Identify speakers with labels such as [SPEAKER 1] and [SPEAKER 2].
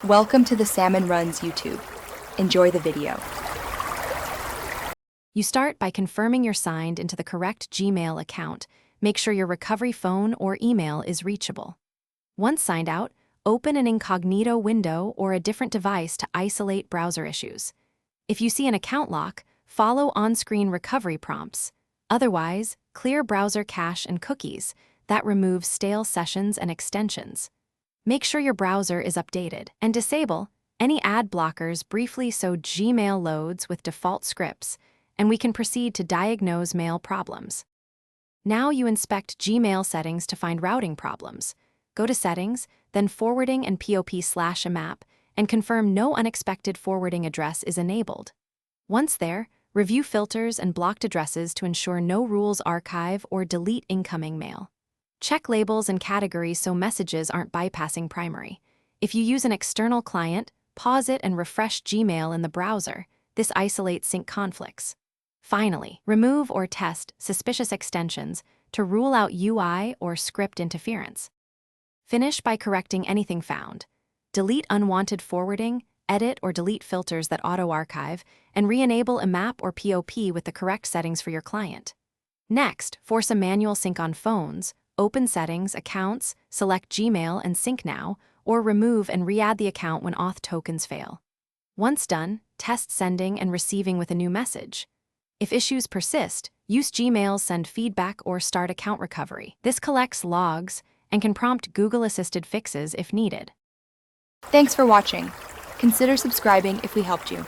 [SPEAKER 1] Welcome to the Salmon Runs YouTube. Enjoy the video.
[SPEAKER 2] You start by confirming you're signed into the correct Gmail account. Make sure your recovery phone or email is reachable. Once signed out, open an incognito window or a different device to isolate browser issues. If you see an account lock, follow on-screen recovery prompts. Otherwise, clear browser cache and cookies. That removes stale sessions and extensions. Make sure your browser is updated and disable any ad blockers briefly so Gmail loads with default scripts, and we can proceed to diagnose mail problems. Now you inspect Gmail settings to find routing problems. Go to Settings, then Forwarding and POP/AMAP, and confirm no unexpected forwarding address is enabled. Once there, review filters and blocked addresses to ensure no rules archive or delete incoming mail. Check labels and categories so messages aren't bypassing primary. If you use an external client, pause it and refresh Gmail in the browser. This isolates sync conflicts. Finally, remove or test suspicious extensions to rule out UI or script interference. Finish by correcting anything found. Delete unwanted forwarding, edit or delete filters that auto-archive, and re-enable AMAP or POP with the correct settings for your client. Next, force a manual sync on phones. Open Settings, Accounts, select Gmail and Sync Now, or remove and re-add the account when auth tokens fail. Once done, test sending and receiving with a new message. If issues persist, use Gmail's Send Feedback or Start Account Recovery. This collects logs and can prompt Google-assisted fixes if needed.
[SPEAKER 1] Thanks for watching. Consider subscribing if we helped you.